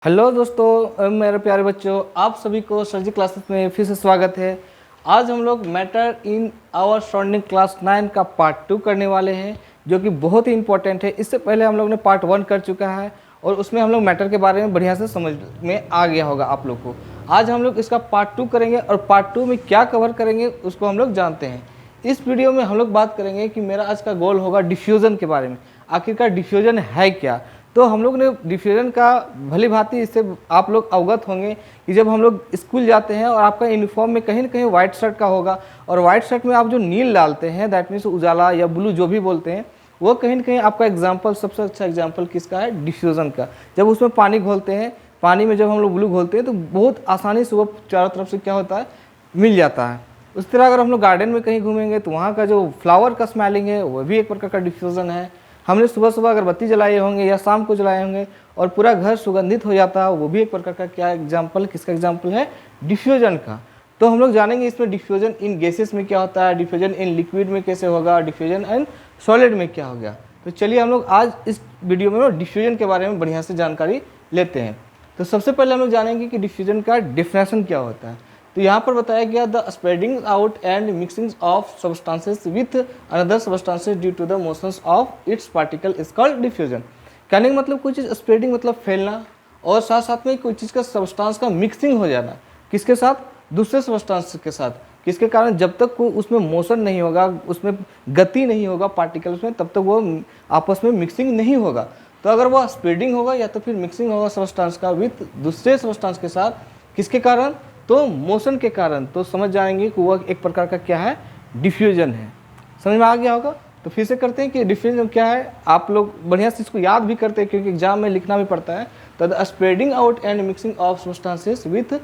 Hello दोस्तों, मेरे प्यारे बच्चों, आप सभी को सर जी क्लासेस में फिर से स्वागत है। आज हम लोग matter in our surrounding class 9 का पार्ट 2 करने वाले हैं, जो कि बहुत ही इंपॉर्टेंट है। इससे पहले हम लोग ने पार्ट 1 कर चुका है और उसमें हम लोग मैटर के बारे में बढ़िया से समझ में आ गया होगा आप लोग को। आज हम लोग इसका पार्ट 2 करेंगे और पार्ट 2 में क्या कवर करेंगे उसको हम लोग जानते हैं। इस वीडियो में हम लोग बात करेंगे कि मेरा आज का गोल होगा डिफ्यूज़न के बारे में। आखिरकार डिफ्यूज़न है क्या, तो हम लोग ने डिफ्यूजन का भली भांति इससे आप लोग अवगत होंगे कि जब हम लोग स्कूल जाते हैं और आपका यूनिफॉर्म में कहीं ना कहीं वाइट शर्ट का होगा और वाइट शर्ट में आप जो नील डालते हैं, दैट मीन्स उजाला या ब्लू जो भी बोलते हैं, वो कहीं ना कहीं आपका एग्जाम्पल, सबसे अच्छा एग्जाम्पल किसका है? डिफ्यूज़न का। जब उसमें पानी घोलते हैं, पानी में जब हम लोग ब्लू घोलते हैं तो बहुत आसानी से वो चारों तरफ से क्या होता है, मिल जाता है। उस तरह अगर हम लोग गार्डन में कहीं घूमेंगे तो वहाँ का जो फ्लावर का स्मेलिंग है वो भी एक प्रकार का डिफ्यूज़न है। हमने सुबह सुबह अगरबत्ती जलाए होंगे या शाम को जलाए होंगे और पूरा घर सुगंधित हो जाता है, वो भी एक प्रकार का क्या एग्जाम्पल, किसका एग्जाम्पल है? डिफ्यूजन का। तो हम लोग जानेंगे इसमें डिफ्यूजन इन गैसेस में क्या होता है, डिफ्यूजन इन लिक्विड में कैसे होगा, डिफ्यूजन इन सॉलिड में क्या होगा। तो चलिए हम लोग आज इस वीडियो में डिफ्यूजन के बारे में बढ़िया से जानकारी लेते हैं। तो सबसे पहले हम लोग जानेंगे कि डिफ्यूजन का डेफिनेशन क्या होता है। तो यहाँ पर बताया गया the spreading out and mixing of substances with another substances due to the motions of its particle is called diffusion. कहने का मतलब कोई चीज़ स्प्रेडिंग मतलब फैलना, और साथ साथ में कोई चीज़ का सब्सटेंस का मिक्सिंग हो जाना, किसके साथ? दूसरे सब्सटेंस के साथ। किसके कारण? जब तक कोई उसमें मोशन नहीं होगा, उसमें गति नहीं होगा पार्टिकल्स में, तब तक वो आपस में मिक्सिंग नहीं होगा। तो अगर वह स्प्रेडिंग होगा या तो फिर मिक्सिंग होगा सब्सटेंस का विथ दूसरे सब्सटेंस के साथ, किसके कारण? तो मोशन के कारण। तो समझ जाएंगे कि वह एक प्रकार का क्या है? डिफ्यूजन है। समझ में आ गया होगा। तो फिर से करते हैं कि डिफ्यूजन क्या है। आप लोग बढ़िया से इसको याद भी करते हैं क्योंकि एग्जाम में लिखना भी पड़ता है। तो the spreading out and mixing of substances with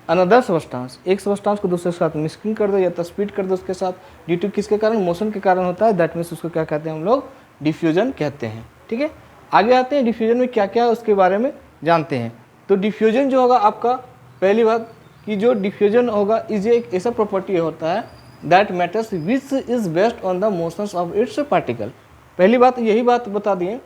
another substance, एक सब्सटेंस को दूसरे के साथ मिक्सिंग कर दो या तो स्पीड कर दो उसके साथ, ड्यू टू किसके कारण? मोशन के कारण होता है। दैट मीन्स उसको क्या कहते हैं हम लोग? डिफ्यूजन कहते हैं। ठीक है, आगे आते हैं डिफ्यूजन में क्या क्या है उसके बारे में जानते हैं। तो डिफ्यूजन जो होगा आपका, पहली बात कि जो डिफ्यूजन होगा इज एक ऐसा प्रॉपर्टी होता है that matters which is based on the motions of its particle. पहली बात यही बात बता दिए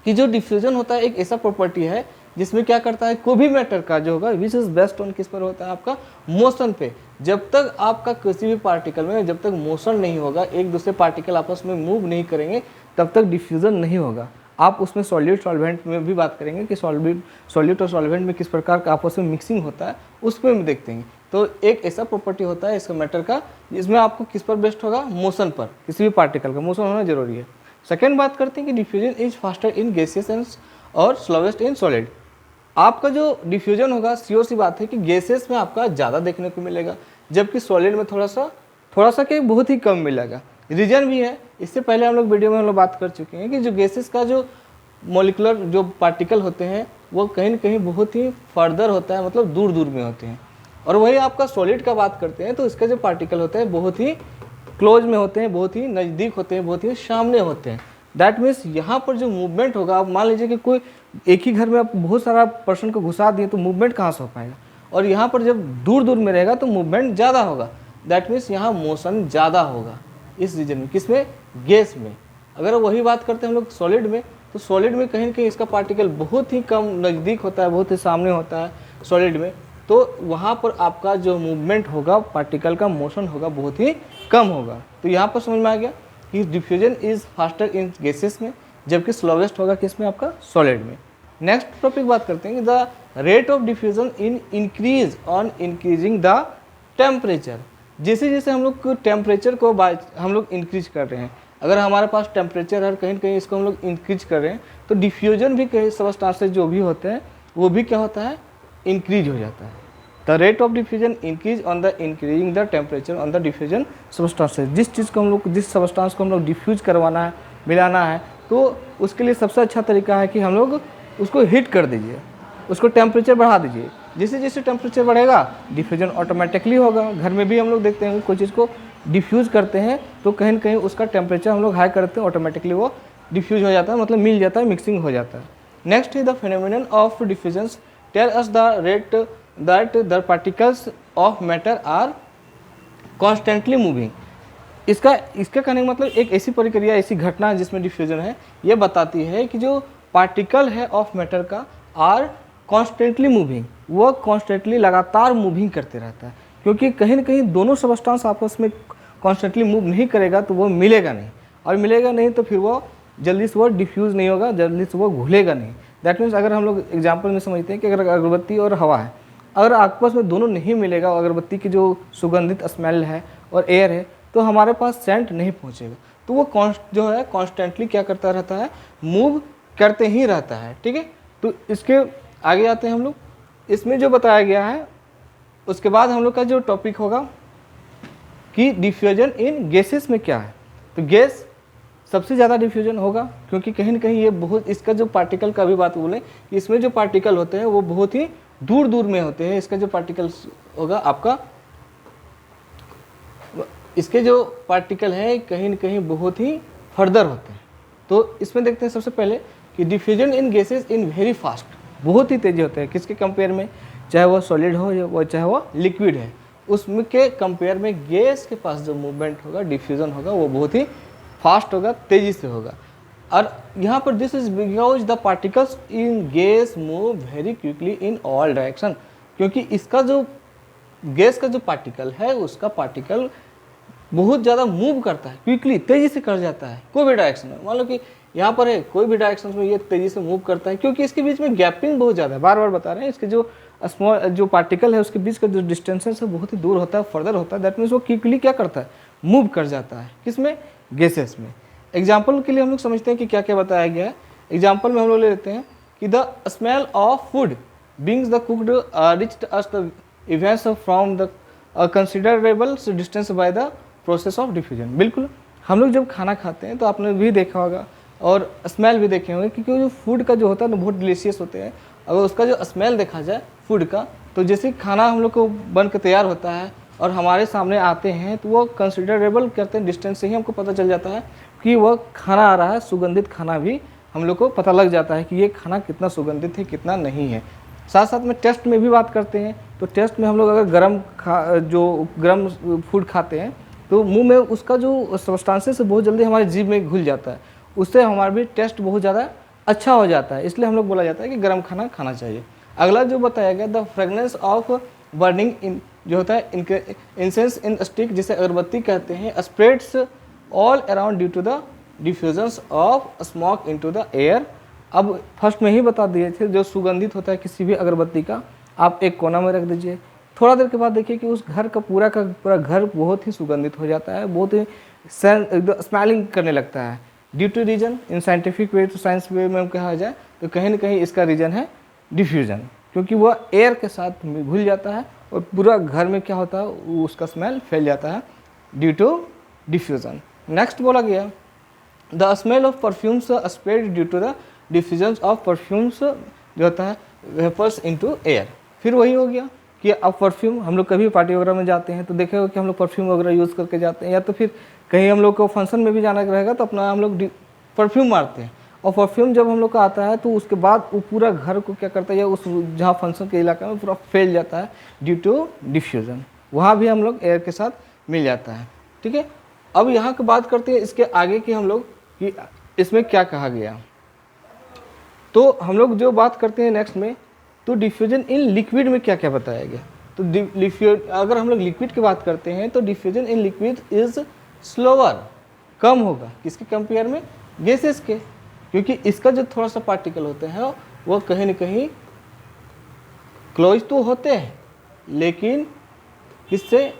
कि जो डिफ्यूजन होता है एक ऐसा प्रॉपर्टी है जिसमें क्या करता है, कोई भी मैटर का जो होगा विच इज बेस्ड ऑन किस पर होता है? आपका मोशन पे। जब तक आपका किसी भी पार्टिकल में जब तक मोशन नहीं होगा, एक दूसरे पार्टिकल आपस में मूव नहीं करेंगे, तब तक डिफ्यूजन नहीं होगा। आप उसमें सॉल्यूट सॉल्वेंट में भी बात करेंगे कि सॉल्यूट और सॉल्वेंट में किस प्रकार का आपस में मिक्सिंग होता है, उसमें भी देखते हैं। तो एक ऐसा प्रॉपर्टी होता है इसका मैटर का जिसमें आपको किस पर बेस्ड होगा? मोशन पर। किसी भी पार्टिकल का मोशन होना जरूरी है। सेकेंड बात करते हैं कि diffusion is faster in gases and और स्लोवेस्ट इन सॉलिड। आपका जो डिफ्यूजन होगा, श्योर सी बात है कि गैसेस में आपका ज़्यादा देखने को मिलेगा, जबकि सॉलिड में थोड़ा सा कि बहुत ही कम मिलेगा। रीजन भी है, इससे पहले हम लोग वीडियो में हम लोग बात कर चुके हैं कि जो गैसेस का जो मॉलिक्यूलर जो पार्टिकल होते हैं वो कहीं ना कहीं बहुत ही फर्दर होता है, मतलब दूर दूर में होते हैं। और वही आपका सॉलिड का बात करते हैं तो इसका जो पार्टिकल होता है बहुत ही क्लोज में होते हैं, बहुत ही नज़दीक होते हैं, बहुत ही सामने होते हैं। दैट मीन्स यहाँ पर जो मूवमेंट होगा, आप मान लीजिए कि कोई एक ही घर में आप बहुत सारा पर्सन को घुसा दिए तो मूवमेंट कहाँ से हो पाएगा, और यहाँ पर जब दूर दूर में रहेगा तो मूवमेंट ज़्यादा होगा। दैट मीन्स यहाँ मोशन ज़्यादा होगा इस रीजन में। किसमें? गैस में। अगर वही बात करते हैं हम लोग सॉलिड में, तो सॉलिड में कहीं ना कहीं इसका पार्टिकल बहुत ही कम नज़दीक होता है, बहुत ही सामने होता है सॉलिड में। तो वहाँ पर आपका जो मूवमेंट होगा, पार्टिकल का मोशन होगा, बहुत ही कम होगा। तो यहाँ पर समझ में आ गया कि diffusion is faster in gases में, जबकि स्लोवेस्ट होगा किसमें? आपका सॉलिड में। नेक्स्ट टॉपिक बात करते हैं कि the rate of diffusion in increase on increasing the temperature. जैसे जैसे हम लोग टेम्परेचर को हम लोग इंक्रीज कर रहे हैं, अगर हमारे पास टेम्परेचर है कहीं ना कहीं इसको हम लोग इंक्रीज कर रहे हैं, तो डिफ्यूजन भी कहीं सब्सटेंसेस जो भी होते हैं वो भी क्या होता है? इंक्रीज हो जाता है। The rate of diffusion increase on the increasing the temperature on the diffusion substances. जिस चीज़ को हम लोग, जिस सब्सटेंस को हम लोग डिफ्यूज करवाना है, मिलाना है, तो उसके लिए सबसे अच्छा तरीका है कि हम लोग उसको हीट कर दीजिए, उसको टेम्परेचर बढ़ा दीजिए। जैसे जैसे टेम्परेचर बढ़ेगा डिफ्यूजन ऑटोमेटिकली होगा। घर में भी हम लोग देखते हैं कोई चीज़ को डिफ्यूज़ करते हैं तो कहीं ना कहीं उसका टेम्परेचर हम लोग हाई करते हैं, ऑटोमेटिकली वो डिफ्यूज हो जाता है, मतलब मिल जाता है, मिक्सिंग हो जाता है। Next is the phenomenon of diffusions tell us the rate that the particles of matter are constantly moving. इसका कहने का मतलब एक ऐसी प्रक्रिया, ऐसी घटना जिसमें डिफ्यूजन है, ये बताती है कि जो पार्टिकल है ऑफ मैटर का आर कॉन्स्टेंटली मूविंग, वह कॉन्स्टेंटली लगातार मूविंग करते रहता है, क्योंकि कहीं ना कहीं दोनों सब्सटेंस आपस में कॉन्स्टेंटली मूव नहीं करेगा तो वो मिलेगा नहीं, और मिलेगा नहीं तो फिर वो जल्दी से वो डिफ्यूज़ नहीं होगा, जल्दी से वो घुलेगा नहीं। दैट मीन्स अगर हम लोग एग्जाम्पल में समझते हैं कि अगर अगरबत्ती और हवा है, अगर आपस में दोनों नहीं मिलेगा, अगरबत्ती की जो सुगंधित स्मेल है और एयर है, तो हमारे पास सेंट नहीं पहुंचेगा। तो वो जो है कॉन्स्टेंटली क्या करता रहता है, मूव करते ही रहता है। ठीक है, तो इसके आगे आते हैं हम लोग, इसमें जो बताया गया है उसके बाद हम लोग का जो टॉपिक होगा कि डिफ्यूजन इन गैसेस में क्या है। तो गैस सबसे ज़्यादा डिफ्यूजन होगा, क्योंकि कहीं ना कहीं ये बहुत, इसका जो पार्टिकल का भी बात बोलें कि इसमें जो पार्टिकल होते हैं वो बहुत ही दूर दूर में होते हैं। इसका जो पार्टिकल्स होगा आपका, इसके जो पार्टिकल है कहीं न कहीं बहुत ही फर्दर होते हैं। तो इसमें देखते हैं सबसे पहले कि diffusion in gases in very fast, बहुत ही तेज़ी होते हैं। किसके कंपेयर में, चाहे वो सॉलिड हो या वो चाहे वो लिक्विड है, उसमें के कंपेयर में गैस के पास जो मूवमेंट होगा, डिफ्यूजन होगा, वो बहुत ही फास्ट होगा, तेज़ी से होगा। और यहाँ पर this is because the particles in gas move very quickly in all direction, क्योंकि इसका जो गैस का जो पार्टिकल है उसका पार्टिकल बहुत ज़्यादा मूव करता है, क्विकली तेज़ी से कर जाता है कोई भी डायरेक्शन में। मान लो कि यहाँ पर है, कोई भी डायरेक्शन में ये तेज़ी से मूव करता है, क्योंकि इसके बीच में गैपिंग बहुत ज़्यादा है। बार बार बता रहे हैं, इसके जो स्मॉल जो पार्टिकल है उसके बीच का जो डिस्टेंसेस है बहुत ही दूर होता है, फर्दर होता है। दैट मीन्स वो क्विकली क्या करता है, मूव कर जाता है। किसमें, गैसेस में। एग्जाम्पल के लिए हम लोग समझते हैं कि क्या क्या बताया गया है। एग्जाम्पल में हम लोग ले लेते हैं कि the smell of food being the cooked reached us the events from the considerable distance by the process of diffusion. बिल्कुल, हम लोग जब खाना खाते हैं तो आपने भी देखा होगा और स्मेल भी देखे होंगे, क्योंकि जो फूड का जो होता है ना बहुत डिलीशियस होते हैं। अगर उसका जो स्मेल देखा जाए फूड का, तो जैसे खाना हम लोग को बन के तैयार होता है और हमारे सामने आते हैं तो वो कंसिडरेबल करते हैं डिस्टेंस से ही हमको पता चल जाता है कि वह खाना आ रहा है। सुगंधित खाना भी हम लोग को पता लग जाता है कि ये खाना कितना सुगंधित है, कितना नहीं है। साथ साथ में टेस्ट में भी बात करते हैं, तो टेस्ट में हम लोग अगर गर्म फूड खाते हैं तो मुंह में उसका जो सब्सटेंसेस बहुत जल्दी हमारे जीभ में घुल जाता है, उससे हमारा भी टेस्ट बहुत ज़्यादा अच्छा हो जाता है। इसलिए हम लोग बोला जाता है कि गर्म खाना खाना चाहिए। अगला जो बताया गया, the fragrance of burning in जो होता है इंसेंस इन स्टिक, जिसे अगरबत्ती कहते हैं, spreads all around due to the diffusions of smoke into the air. अब फर्स्ट में ही बता दिए थे, जो सुगंधित होता है किसी भी अगरबत्ती का, आप एक कोना में रख दीजिए, थोड़ा देर के बाद देखिए कि उस घर का पूरा घर बहुत ही सुगंधित हो जाता है, बहुत ही स्मेलिंग करने लगता है। Due to reason in scientific way, तो साइंस वे में कहा जाए तो कहीं ना कहीं इसका रीजन है डिफ्यूजन, क्योंकि वह एयर के साथ घुल जाता है और पूरा घर में क्या होता है, उसका स्मेल फैल जाता है ड्यू टू डिफ्यूजन। नेक्स्ट बोला गया, the smell of perfumes spread due to the diffusion of perfumes जो होता है वेपर्स इनटू एयर। फिर वही हो गया कि अब परफ्यूम, हम लोग कभी पार्टी वगैरह में जाते हैं तो देखे हो कि हम लोग परफ्यूम वगैरह यूज़ करके जाते हैं, या तो फिर कहीं हम लोग को फंक्शन में भी जाना रहेगा तो अपना हम लोग परफ्यूम मारते हैं। और परफ्यूम जब हम लोग का आता है तो उसके बाद वो पूरा घर को क्या करता है, या उस जहाँ फंक्शन के इलाके में पूरा फैल जाता है ड्यू टू डिफ्यूजन। वहाँ भी हम लोग एयर के साथ मिल जाता है। ठीक है, अब यहाँ की बात करते हैं इसके आगे की हम लोग कि इसमें क्या कहा गया। तो हम लोग जो बात करते हैं नेक्स्ट में, तो डिफ्यूजन इन लिक्विड में क्या क्या बताया गया। तो अगर हम लोग लिक्विड की बात करते हैं तो diffusion in liquid is slower, कम होगा किसके कंपेयर में, गैसेस के, क्योंकि इसका जो थोड़ा सा पार्टिकल होते हैं वो कहीं ना कहीं क्लोज तो होते हैं, लेकिन किससे,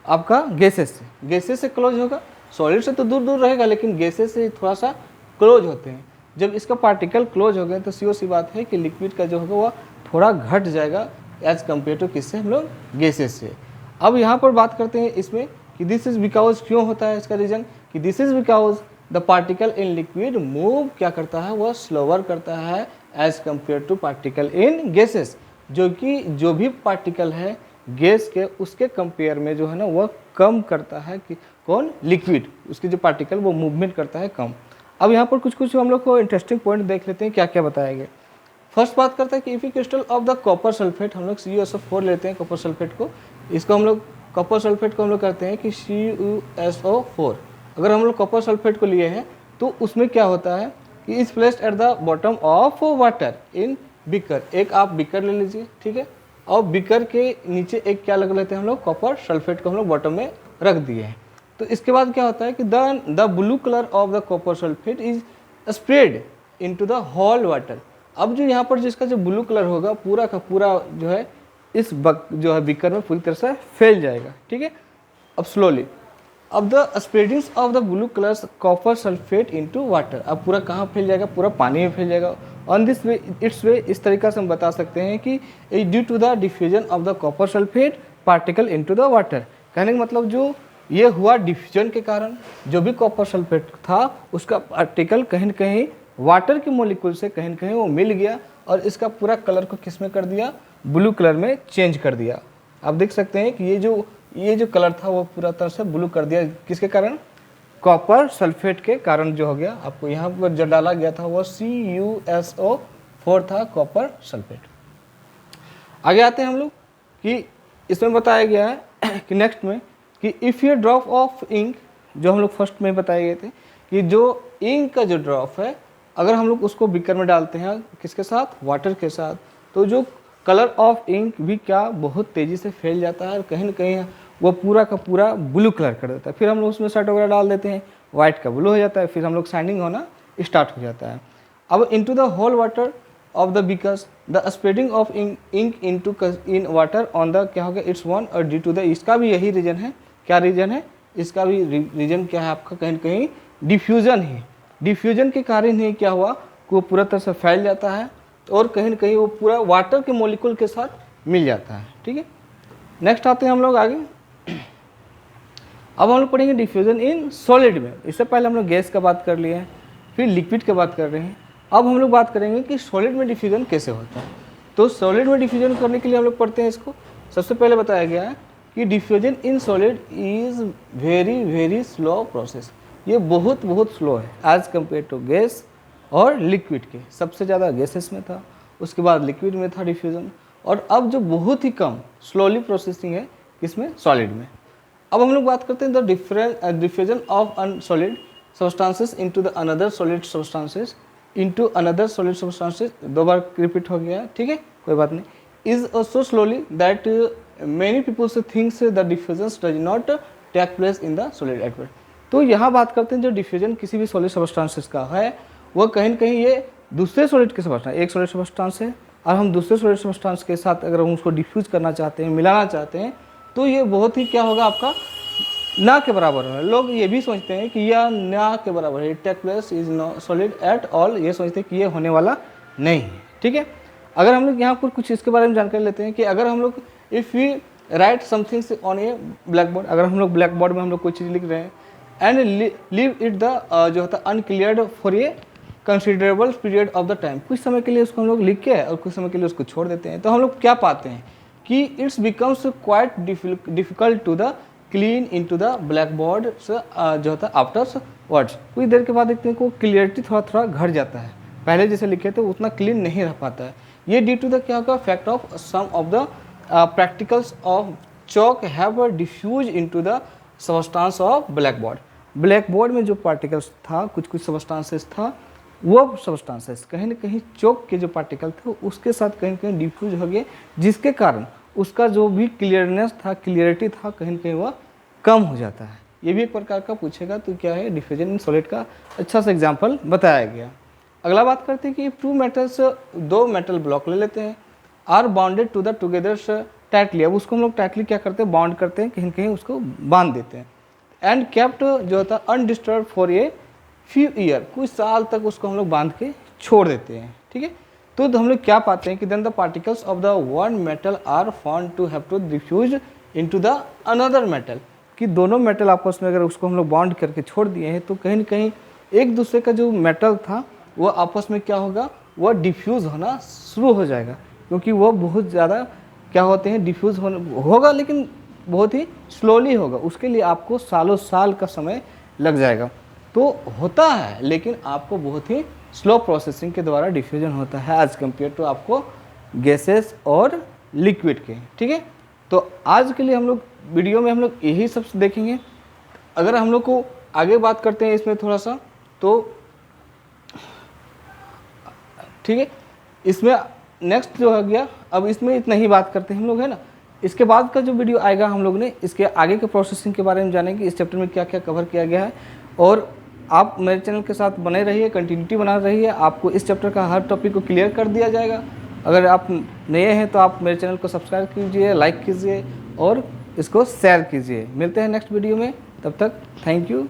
आपका गैसेस से क्लोज होगा। सॉलिड से तो दूर दूर रहेगा, लेकिन गैसेस से थोड़ा सा क्लोज होते हैं। जब इसका पार्टिकल क्लोज हो गए तो सी बात है कि लिक्विड का जो होगा वो थोड़ा घट जाएगा एज कम्पेयर टू किससे, हम लोग गैसेस से। अब यहाँ पर बात करते हैं इसमें कि दिस इज बिकॉज, क्यों होता है इसका रीजन, कि this is because the particle in liquid move क्या करता है, वह स्लोअर करता है as compare to particle in gases, जो कि जो भी पार्टिकल है गैस के उसके कंपेयर में जो है ना वह कम करता है कि कौन, लिक्विड, उसके जो पार्टिकल वो मूवमेंट करता है कम। अब यहाँ पर कुछ हम लोग को इंटरेस्टिंग पॉइंट देख लेते हैं क्या क्या बताया गया। फर्स्ट बात करते हैं कि इफी crystal of the copper sulphate, हम लोग CuSO4 लेते हैं कॉपर सल्फेट को, इसको हम लोग कॉपर सल्फेट को हम लोग कहते हैं कि CuSO4। अगर हम लोग कॉपर सल्फेट को लिए हैं तो उसमें क्या होता है कि is placed at the bottom of water in beaker, एक आप बीकर ले लीजिए, ठीक है, और बीकर के नीचे एक क्या लगा लेते हैं हम लोग, कॉपर सल्फेट को हम लोग बॉटम में रख दिए हैं। तो इसके बाद क्या होता है कि the blue colour of the copper sulphate is spread into the whole water. अब जो यहाँ पर जिसका जो ब्लू कलर होगा पूरा का पूरा जो है इस जो है बीकर में पूरी तरह से फैल जाएगा, ठीक है। अब स्लोली, अब the spreadings of the blue colours copper sulphate into water, अब पूरा कहाँ फैल जाएगा, पूरा पानी में फैल जाएगा। On this way it's way, इस तरीका से हम बता सकते हैं कि due to the diffusion of the copper sulphate particle into the water. कहने का मतलब जो ये हुआ डिफ्यूजन के कारण, जो भी कॉपर सल्फेट था उसका पार्टिकल कहीं न कहीं वाटर के मोलिक्यूल से कहीं न कहीं वो मिल गया और इसका पूरा कलर को किस में कर दिया, ब्लू कलर में चेंज कर दिया। आप देख सकते हैं कि ये जो कलर था वो पूरा तरह से ब्लू कर दिया, किसके कारण, कॉपर सल्फेट के कारण जो हो गया। आपको यहाँ पर जो डाला गया था वो CuSO4 था, कॉपर सल्फेट। आगे आते हैं हम लोग कि इसमें बताया गया है कि नेक्स्ट में कि इफ़ ये ड्रॉप ऑफ इंक, जो हम लोग फर्स्ट में बताए गए थे कि जो इंक का जो ड्रॉप है अगर हम लोग उसको बीकर में डालते हैं किसके साथ, वाटर के साथ, तो जो कलर ऑफ इंक भी क्या बहुत तेज़ी से फैल जाता है और कहीं ना कहीं वो पूरा का पूरा ब्लू कलर कर देता है। फिर हम लोग उसमें शर्ट वगैरह डाल देते हैं, वाइट का ब्लू हो जाता है, फिर हम लोग शाइनिंग होना स्टार्ट हो जाता है। अब into the whole water of the beakers the spreading of ink into in water on the क्या हो गया, इट्स वन और ड्यू टू द, इसका भी यही रीजन है। क्या रीजन है इसका भी, रीजन क्या है आपका, कहीं ना कहीं डिफ्यूजन ही, डिफ्यूजन के कारण ही क्या हुआ कि वो पूरा तरह से फैल जाता है और कहीं ना कहीं वो पूरा वाटर के मॉलिक्यूल के साथ मिल जाता है, ठीक है। नेक्स्ट आते हैं हम लोग आगे। अब हम लोग पढ़ेंगे डिफ्यूजन इन सॉलिड में। इससे पहले हम लोग गैस का बात कर लिए हैं, फिर लिक्विड की बात कर रहे हैं। अब हम लोग बात करेंगे कि सॉलिड में डिफ्यूजन कैसे होता है। तो सॉलिड में डिफ्यूजन करने के लिए हम लोग पढ़ते हैं इसको। सबसे पहले बताया गया है कि diffusion in solid is very slow process. ये बहुत स्लो है एज कम्पेयर टू गैस और लिक्विड के। सबसे ज़्यादा गैसेस में था, उसके बाद लिक्विड में था डिफ्यूज़न, और अब जो बहुत ही कम स्लोली प्रोसेसिंग है किसमें, सॉलिड में। अब हम लोग बात करते हैं the diffusion of unsolid substances into the another solid substances into another solid substances. दो बार रिपीट हो गया, ठीक है, कोई बात नहीं। Is so slowly that many people say thinks the diffusion does not take place in the solid aqua. तो यहाँ बात करते हैं जो डिफ्यूजन किसी भी सॉलिड सब्सटेंसेस का है वो कहीं न कहीं ये दूसरे सॉलिड के सब्सटेंस, एक सॉलिड सब्सटेंस है और हम दूसरे सॉलिड सब्सटेंस के साथ अगर हम उसको डिफ्यूज करना चाहते हैं, मिलाना चाहते हैं, तो ये बहुत ही क्या होगा आपका, ना के बराबर है। लोग ये भी सोचते हैं कि यह ना के बराबर है, take place is no solid at all, ये सोचते हैं कि ये होने वाला नहीं है, ठीक है। अगर हम लोग यहाँ पर कुछ इसके बारे में जानकारी लेते हैं कि अगर हम लोग if we write somethings on a black board, अगर हम लोग ब्लैक बोर्ड में हम लोग कोई चीज़ लिख रहे हैं एंड लीव इट द जो होता है uncleared for a considerable period of the time, कुछ समय के लिए उसको हम लोग लिख के और कुछ समय के लिए उसको छोड़ देते हैं, तो हम लोग क्या पाते हैं कि it's becomes quite difficult to the clean into the black board जो होता है आफ्टर वर्ड्स। कुछ देर के बाद देखते हैं को क्लियरिटी थोड़ा घट जाता है, पहले जैसे लिखे थे उतना क्लीन नहीं रह पाता है। ये ड्यू टू द क्या होगा, fact of some of the practicals of chalk have diffuse into the substance of black board. Black board में जो पार्टिकल्स था, कुछ सबस्टांसेस था, वो सबस्टांसेस कहीं ना कहीं चौक के जो पार्टिकल थे उसके साथ कहीं ना कहीं डिफ्यूज हो गए, जिसके कारण उसका जो भी क्लियरनेस था, क्लियरिटी था, कहीं ना कहीं वह कम हो जाता है। ये भी एक प्रकार का पूछेगा तो क्या है, डिफ्यूजन इन सॉलिड का अच्छा सा एग्जाम्पल बताया गया। अगला बात करते हैं कि टू मेटल्स, दो मेटल ब्लॉक ले लेते हैं, are bounded to the together tightly. अब उसको हम लोग टाइटली क्या करते हैं, बाउंड करते हैं, कहीं कहीं उसको बांध देते हैं। एंड केप्ट जो होता है undisturb for a few year, कुछ साल तक उसको हम लोग बांध के छोड़ देते हैं, ठीक है। तो हम लोग क्या पाते हैं कि then the particles of the one metal are found to have to diffuse into the another metal, कि दोनों मेटल आपस में अगर उसको हम लोग बाउंड करके छोड़ दिए हैं तो कहीं ना कहीं एक दूसरे का जो मेटल था वो आपस में क्या होगा, वह डिफ्यूज़ होना शुरू हो जाएगा, क्योंकि वो बहुत ज़्यादा क्या होते हैं, डिफ्यूज़ होगा लेकिन बहुत ही स्लोली होगा, उसके लिए आपको सालों साल का समय लग जाएगा। तो होता है लेकिन आपको बहुत ही स्लो प्रोसेसिंग के द्वारा डिफ्यूजन होता है एज कम्पेयर टू आपको गैसेस और लिक्विड के, ठीक है। तो आज के लिए हम लोग वीडियो में हम लोग यही सब देखेंगे। अगर हम लोग को आगे बात करते हैं इसमें थोड़ा सा, तो ठीक है, इसमें नेक्स्ट जो हो गया, अब इसमें इतना ही बात करते हैं हम लोग, है ना। इसके बाद का जो वीडियो आएगा हम लोग ने इसके आगे के प्रोसेसिंग के बारे में जानेंगे, इस चैप्टर में क्या क्या कवर किया गया है। और आप मेरे चैनल के साथ बने रहिए, कंटिन्यूटी बना रहिए, आपको इस चैप्टर का हर टॉपिक को क्लियर कर दिया जाएगा। अगर आप नए हैं तो आप मेरे चैनल को सब्सक्राइब कीजिए, लाइक कीजिए और इसको शेयर कीजिए। मिलते हैं नेक्स्ट वीडियो में, तब तक थैंक यू।